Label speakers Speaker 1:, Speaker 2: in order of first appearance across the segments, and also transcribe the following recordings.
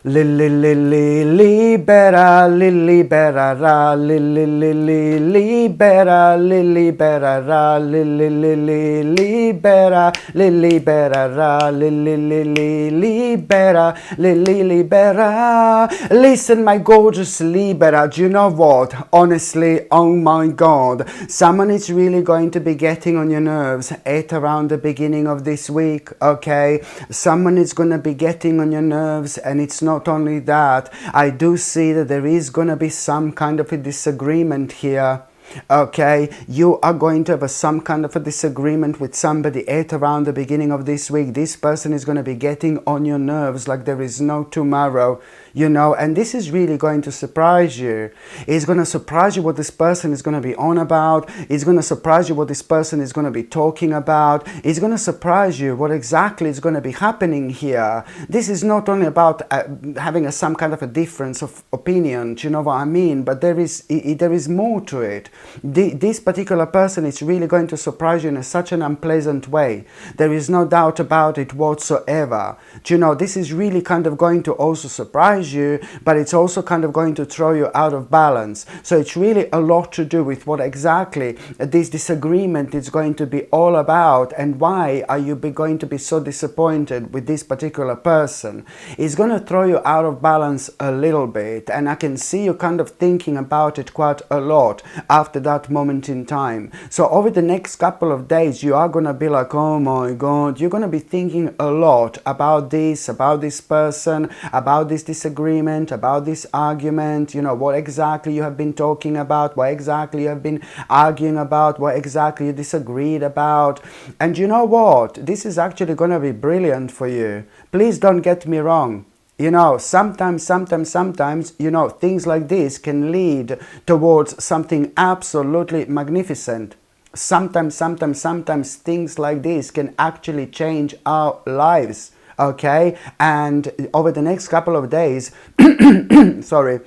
Speaker 1: Libera, libera, ra, libera, libera, ra, libera, libera, ra, libera, libera. Listen, my gorgeous Libera, do you know what? Honestly, oh my God, someone is really going to be getting on your nerves at around the beginning of this week, okay? Someone is going to be getting on your nerves, and it's not only that. I do see that there is going to be some kind of a disagreement here. Okay, you are going to have some kind of a disagreement with somebody at around the beginning of this week. This person is going to be getting on your nerves like there is no tomorrow, you know, and this is really going to surprise you. It's going to surprise you what this person is going to be on about. It's going to surprise you what this person is going to be talking about. It's going to surprise you what exactly is going to be happening here. This is not only about having some kind of a difference of opinion, do you know what I mean? But there is more to it. This particular person is really going to surprise you in such an unpleasant way. There is no doubt about it whatsoever. Do you know, this is really kind of going to also surprise you, but it's also kind of going to throw you out of balance. So it's really a lot to do with what exactly this disagreement is going to be all about, and why are you going to be so disappointed with this particular person. It's going to throw you out of balance a little bit, and I can see you kind of thinking about it quite a lot after that moment in time. So over the next couple of days, you are going to be like, oh my God, you're going to be thinking a lot about this person, about this disagreement, about this argument, you know, what exactly you have been talking about, what exactly you have been arguing about, what exactly you disagreed about. And you know what? This is actually going to be brilliant for you. Please don't get me wrong. You know, sometimes, you know, things like this can lead towards something absolutely magnificent. Sometimes things like this can actually change our lives, okay? And over the next couple of days, sorry,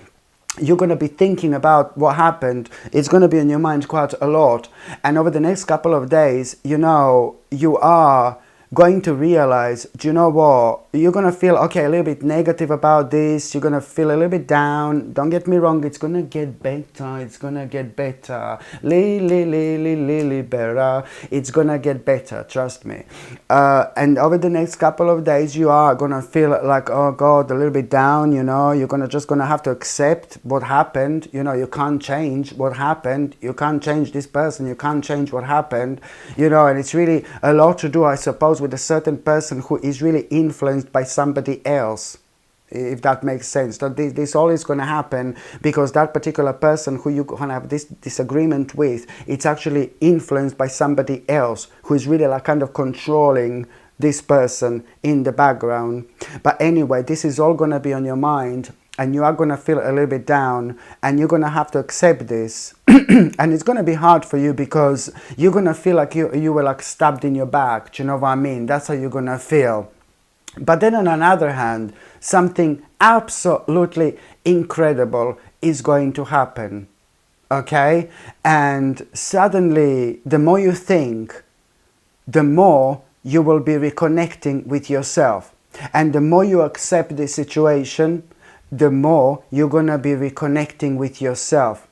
Speaker 1: you're going to be thinking about what happened. It's going to be in your mind quite a lot. And over the next couple of days, you know, you are going to realize, do you know what, you're going to feel, okay, a little bit negative about this, you're going to feel a little bit down. Don't get me wrong, it's going to get better, it's going to get better, libera, it's going to get better, trust me. And over the next couple of days, you are going to feel like, oh God, a little bit down, you know, you're just going to have to accept what happened. You know, you can't change what happened, you can't change this person, you can't change what happened, you know, and it's really a lot to do, I suppose, with a certain person who is really influenced by somebody else, if that makes sense. That this all is going to happen because that particular person who you're going to have this disagreement with, it's actually influenced by somebody else who is really like kind of controlling this person in the background. But anyway, this is all going to be on your mind, and you are going to feel a little bit down, and you're going to have to accept this. And it's going to be hard for you because you're going to feel like you were like stabbed in your back. Do you know what I mean? That's how you're going to feel. But then on another hand, something absolutely incredible is going to happen. Okay? And suddenly, the more you think, the more you will be reconnecting with yourself. And the more you accept the situation, the more you're going to be reconnecting with yourself.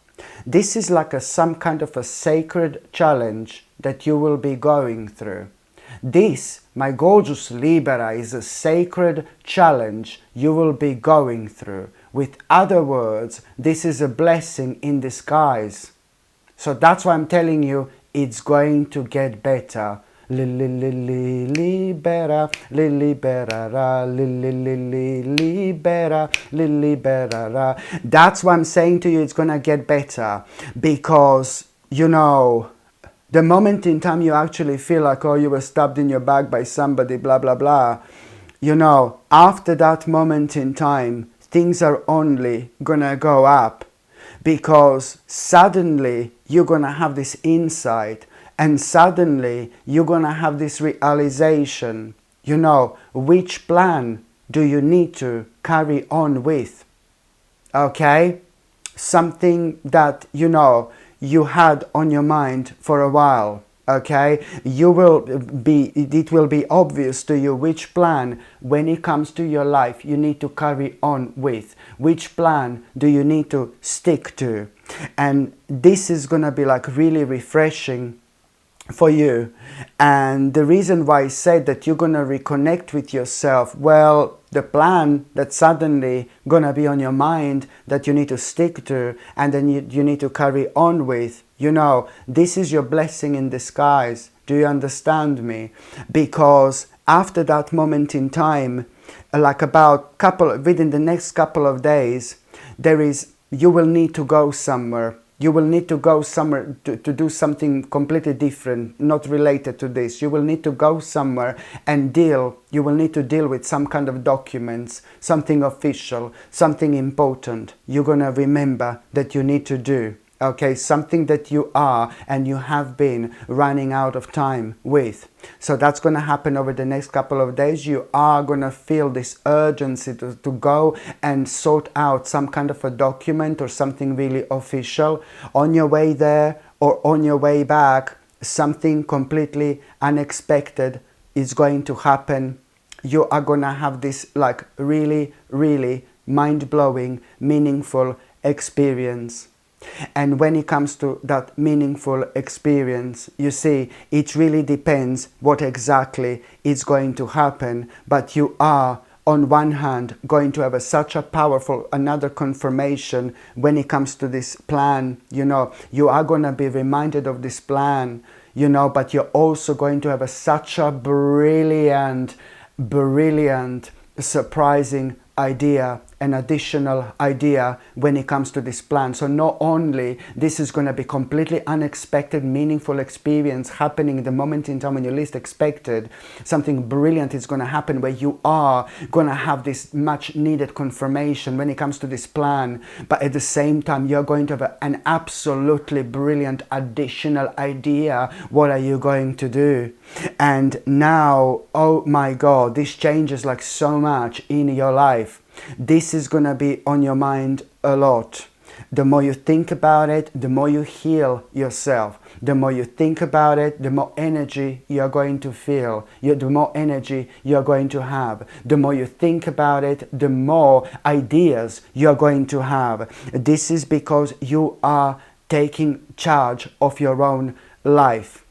Speaker 1: This is like some kind of a sacred challenge that you will be going through. This, my gorgeous Libra, is a sacred challenge you will be going through. With other words, this is a blessing in disguise. So that's why I'm telling you, it's going to get better. Libera, libera, libera, libera. That's why I'm saying to you, it's gonna get better, because you know, the moment in time you actually feel like, oh, you were stabbed in your back by somebody, blah blah blah, you know, after that moment in time, things are only gonna go up, because suddenly you're gonna have this insight. And suddenly, you're going to have this realization, you know, which plan do you need to carry on with, okay? Something that, you know, you had on your mind for a while. Okay, it will be obvious to you which plan, when it comes to your life, you need to carry on with. Which plan do you need to stick to? And this is gonna be like really refreshing for you. And the reason why I said that you're gonna reconnect with yourself, well, the plan that's suddenly gonna be on your mind that you need to stick to, and then you need to carry on with, you know, this is your blessing in disguise. Do you understand me? Because after that moment in time, like within the next couple of days, you will need to go somewhere. You will need to go somewhere to do something completely different, not related to this. You will need to go somewhere and you will need to deal with some kind of documents, something official, something important. You're going to remember that you need to do. Okay, something that you are and you have been running out of time with. So that's going to happen over the next couple of days. You are going to feel this urgency to go and sort out some kind of a document or something really official. On your way there or on your way back, something completely unexpected is going to happen. You are going to have this like really, really mind-blowing, meaningful experience. And when it comes to that meaningful experience, you see, it really depends what exactly is going to happen. But you are, on one hand, going to have such a powerful another confirmation when it comes to this plan. You know, you are going to be reminded of this plan, you know, but you're also going to have such a brilliant, surprising idea, an additional idea when it comes to this plan. So not only this is going to be completely unexpected, meaningful experience happening in the moment in time when you least expected, something brilliant is going to happen where you are going to have this much needed confirmation when it comes to this plan, but at the same time you're going to have an absolutely brilliant additional idea. What are you going to do? And now, oh my God, this changes like so much in your life. This is going to be on your mind a lot. The more you think about it, the more you heal yourself. The more you think about it, the more energy you're going to feel. The more energy you're going to have. The more you think about it, the more ideas you're going to have. This is because you are taking charge of your own life.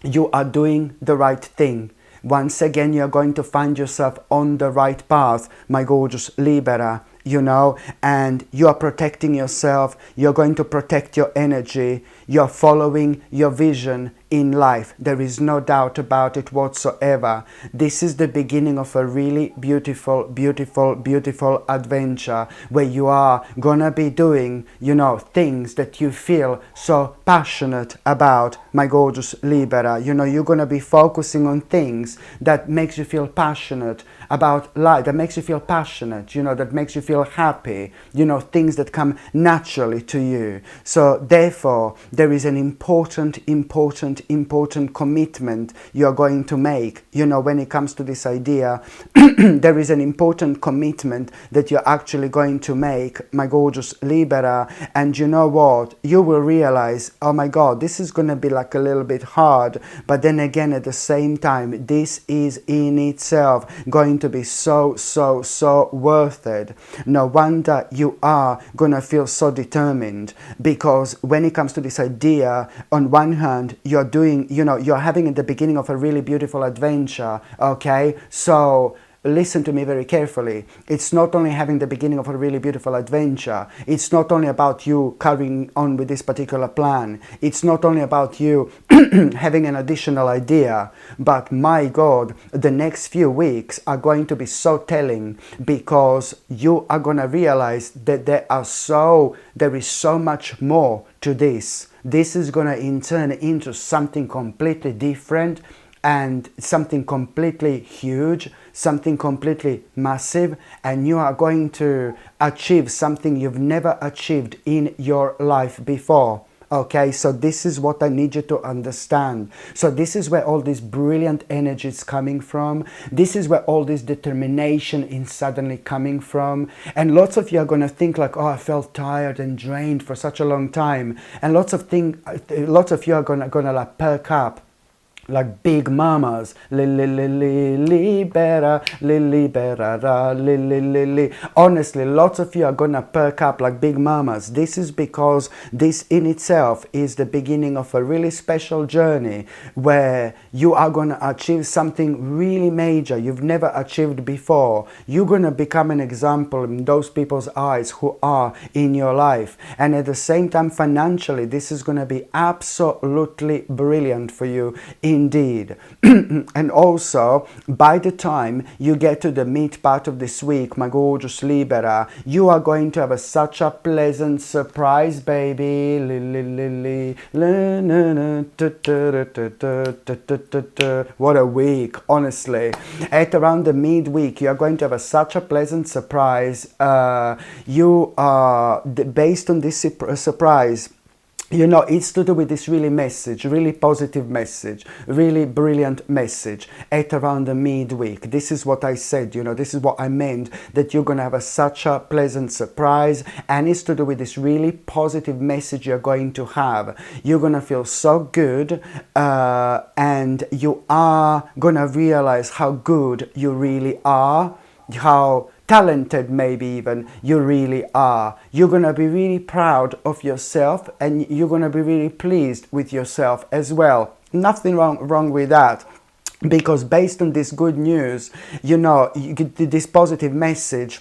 Speaker 1: You are doing the right thing. Once again, you're going to find yourself on the right path, my gorgeous Libra, you know, and you are protecting yourself. You're going to protect your energy. You're following your vision in life. There is no doubt about it whatsoever. This is the beginning of a really beautiful, beautiful, beautiful adventure where you are gonna be doing, you know, things that you feel so passionate about, my gorgeous Libra. You know, you're gonna be focusing on things that makes you feel passionate about life, that makes you feel passionate, you know, that makes you feel happy, you know, things that come naturally to you. So therefore, there is an important commitment you're going to make, you know, when it comes to this idea. There is an important commitment that you're actually going to make, my gorgeous Libra. And you know what? You will realize, oh my God, this is going to be like a little bit hard. But then again, at the same time, this is in itself going to be so worth it. No wonder you are going to feel so determined, because when it comes to this idea, on one hand, you're doing, you know, you're having at the beginning of a really beautiful adventure, okay? So listen to me very carefully. It's not only having the beginning of a really beautiful adventure. It's not only about you carrying on with this particular plan. It's not only about you having an additional idea. But my God, the next few weeks are going to be so telling, because you are going to realize that there is so much more to this. This is going to in turn into something completely different, and something completely huge, something completely massive, and you are going to achieve something you've never achieved in your life before. Okay, so this is what I need you to understand. So this is where all this brilliant energy is coming from. This is where all this determination is suddenly coming from. And lots of you are going to think like, oh, I felt tired and drained for such a long time. And lots of you are going to like perk up. like big mamas. Li li li li libera, li libera ra, li li li li. Honestly, lots of you are gonna perk up like big mamas. This is because this in itself is the beginning of a really special journey where you are gonna achieve something really major you've never achieved before. You're gonna become an example in those people's eyes who are in your life, and at the same time financially this is gonna be absolutely brilliant for you indeed. And also, by the time you get to the mid part of this week, my gorgeous Libra, you are going to have such a pleasant surprise, baby. What a week, honestly. At around the midweek, you are going to have such a pleasant surprise. You are, based on this surprise, you know, it's to do with this really message, really positive message, really brilliant message at around the midweek. This is what I said, you know, this is what I meant, that you're going to have such a pleasant surprise, and it's to do with this really positive message you're going to have. You're going to feel so good, and you are going to realize how good you really are, how talented maybe even you really are. You're going to be really proud of yourself, and you're going to be really pleased with yourself as well. Nothing wrong with that, because based on this good news, you know, you get this positive message,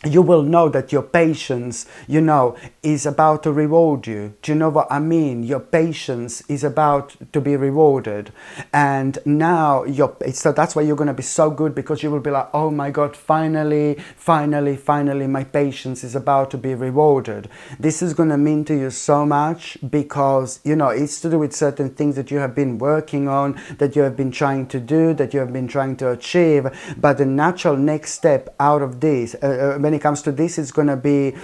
Speaker 1: you will know that your patience, you know, is about to reward you. Do you know what I mean? Your patience is about to be rewarded. And now, so that's why you're going to be so good, because you will be like, oh my God, finally, my patience is about to be rewarded. This is going to mean to you so much, because, you know, it's to do with certain things that you have been working on, that you have been trying to do, that you have been trying to achieve. But the natural next step out of this, when it comes to this, is going to be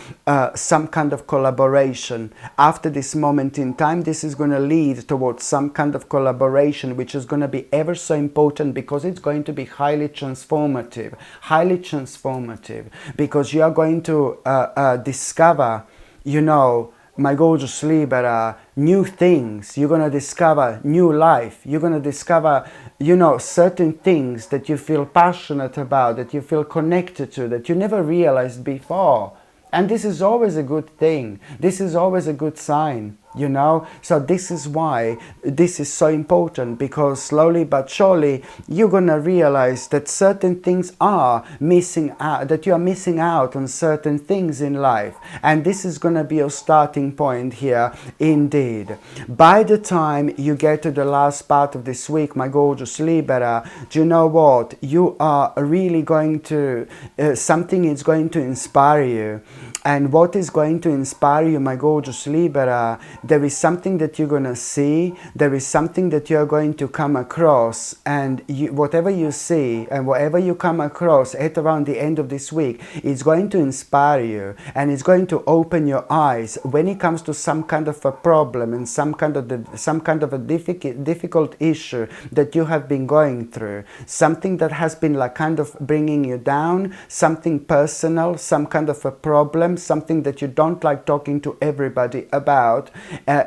Speaker 1: some kind of collaboration. After this moment in time, this is going to lead towards some kind of collaboration, which is going to be ever so important, because it's going to be highly transformative, because you are going to discover, you know, my gorgeous Libra, new things. You're going to discover new life. You're going to discover, you know, certain things that you feel passionate about, that you feel connected to, that you never realized before. And this is always a good thing. This is always a good sign, you know. So this is why this is so important, because slowly but surely you're gonna realize that certain things are missing out, that you are missing out on certain things in life, and this is gonna be your starting point here indeed. By the time you get to the last part of this week, my gorgeous Libra, do you know what? You are really going to, something is going to inspire you. And what is going to inspire you, my gorgeous Libra? There is something that you're going to see, there is something that you're going to come across, and whatever you see and whatever you come across at around the end of this week, it's going to inspire you, and it's going to open your eyes when it comes to some kind of a problem and some kind of a difficult issue that you have been going through, something that has been like kind of bringing you down, something personal, some kind of a problem, something that you don't like talking to everybody about.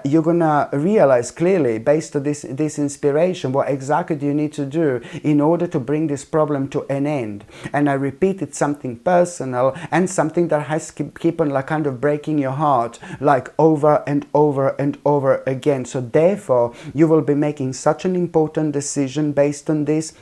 Speaker 1: You're gonna realize clearly, based on this inspiration, what exactly do you need to do in order to bring this problem to an end. And I repeat, it's something personal and something that has keep on like kind of breaking your heart like over and over and over again. So therefore you will be making such an important decision based on this,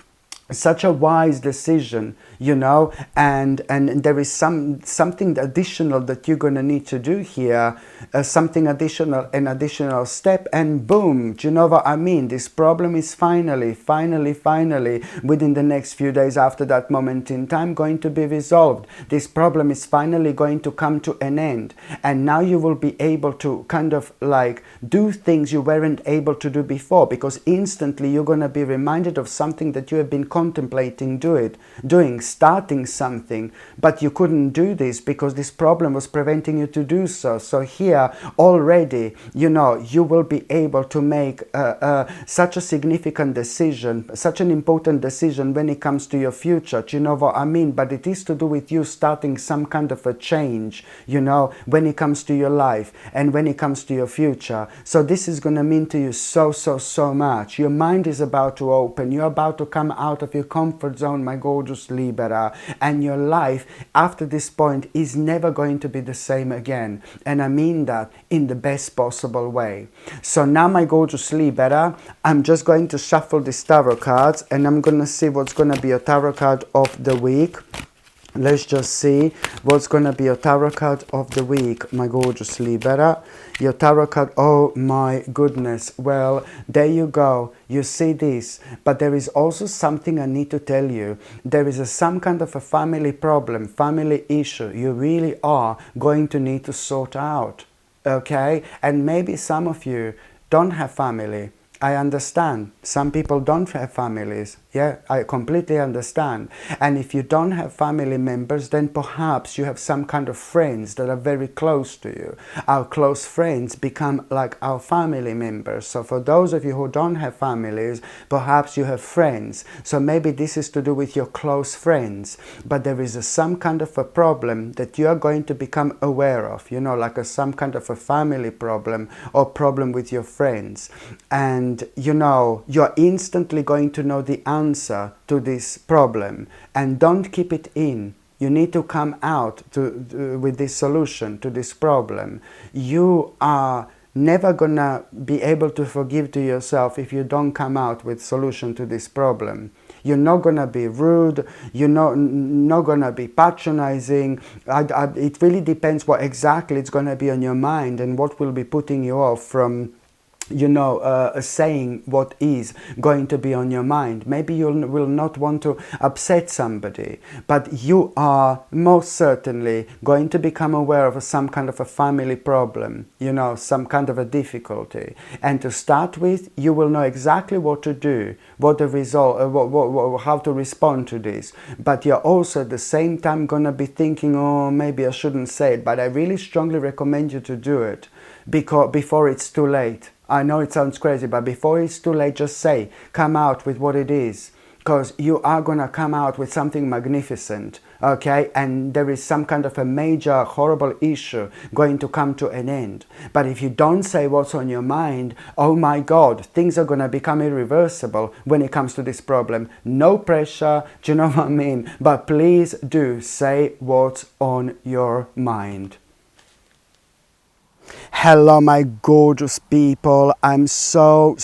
Speaker 1: such a wise decision, you know, and there is something additional that you're going to need to do here, something additional, an additional step, and boom, do you know what I mean? This problem is finally within the next few days after that moment in time going to be resolved. This problem is finally going to come to an end, and now you will be able to kind of like do things you weren't able to do before, because instantly you're going to be reminded of something that you have been contemplating doing, starting something, but you couldn't do this because this problem was preventing you to do so. So here already, you know, you will be able to make such a significant decision, such an important decision when it comes to your future. Do you know what I mean? But it is to do with you starting some kind of a change, you know, when it comes to your life and when it comes to your future. So this is going to mean to you so much. Your mind is about to open. You're about to come out of your comfort zone, my gorgeous Libra, and your life after this point is never going to be the same again. And I mean that in the best possible way. So now, my gorgeous Libra, I'm just going to shuffle these tarot cards and I'm going to see what's going to be a tarot card of the week. Let's just see what's going to be your tarot card of the week, my gorgeous Libra. Your tarot card, oh my goodness. Well, there you go. You see this. But there is also something I need to tell you. There is some kind of a family problem, family issue you really are going to need to sort out. Okay? And maybe some of you don't have family. I understand. Some people don't have families. Yeah, I completely understand. And if you don't have family members, then perhaps you have some kind of friends that are very close to you. Our close friends become like our family members. So for those of you who don't have families, perhaps you have friends. So maybe this is to do with your close friends. But there is some kind of a problem that you are going to become aware of, you know, like some kind of a family problem or problem with your friends. And, you know, you're instantly going to know the answer to this problem, and don't keep it in. You need to come out with this solution to this problem. You are never gonna be able to forgive to yourself if you don't come out with solution to this problem. You're not gonna be rude. You're not gonna be patronizing. It really depends what exactly it's gonna be on your mind and what will be putting you off from, you know, saying what is going to be on your mind. Maybe you will not want to upset somebody, but you are most certainly going to become aware of some kind of a family problem, you know, some kind of a difficulty. And to start with, you will know exactly what to do, what the result, how to respond to this. But you're also at the same time going to be thinking, oh, maybe I shouldn't say it, but I really strongly recommend you to do it before it's too late. I know it sounds crazy, but before it's too late, just say, come out with what it is, because you are going to come out with something magnificent, okay? And there is some kind of a major, horrible issue going to come to an end. But if you don't say what's on your mind, oh my God, things are going to become irreversible when it comes to this problem. No pressure, do you know what I mean? But please do say what's on your mind. Hello, my gorgeous people. I'm so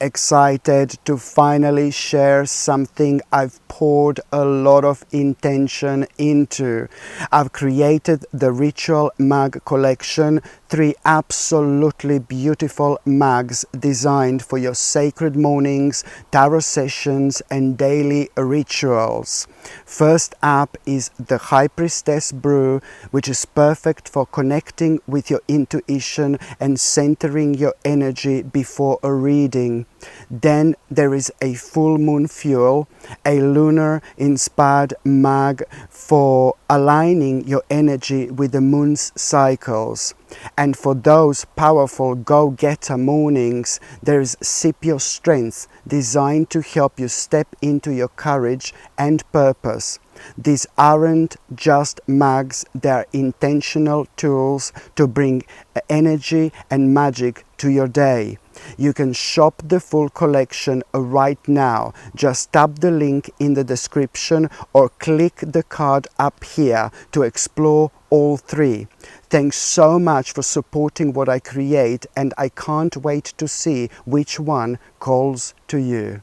Speaker 1: excited to finally share something I've poured a lot of intention into. I've created the Ritual Mag collection, 3 absolutely beautiful mags designed for your sacred mornings, tarot sessions, and daily rituals. First up is the High Priestess Brew, which is perfect for connecting with your intuition and centering your energy before a reading. Then there is a full moon fuel, a lunar inspired mag for aligning your energy with the moon's cycles. And for those powerful go-getter mornings, there is Sip Your Strength, designed to help you step into your courage and purpose. These aren't just mags, they're intentional tools to bring energy and magic to your day. You can shop the full collection right now. Just tap the link in the description or click the card up here to explore all 3. Thanks so much for supporting what I create, and I can't wait to see which one calls to you.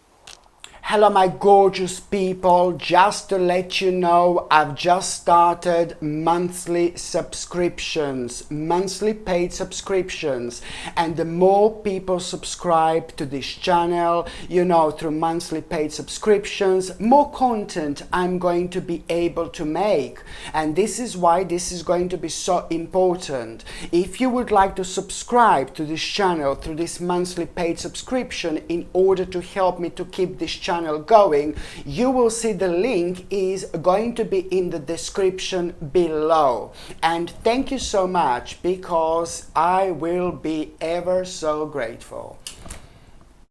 Speaker 1: Hello, my gorgeous people. Just to let you know, I've just started monthly subscriptions, monthly paid subscriptions. And the more people subscribe to this channel, you know, through monthly paid subscriptions, more content I'm going to be able to make. And this is why this is going to be so important. If you would like to subscribe to this channel through this monthly paid subscription in order to help me to keep this channel channel going, you will see the link is going to be in the description below. And thank you so much, because I will be ever so grateful.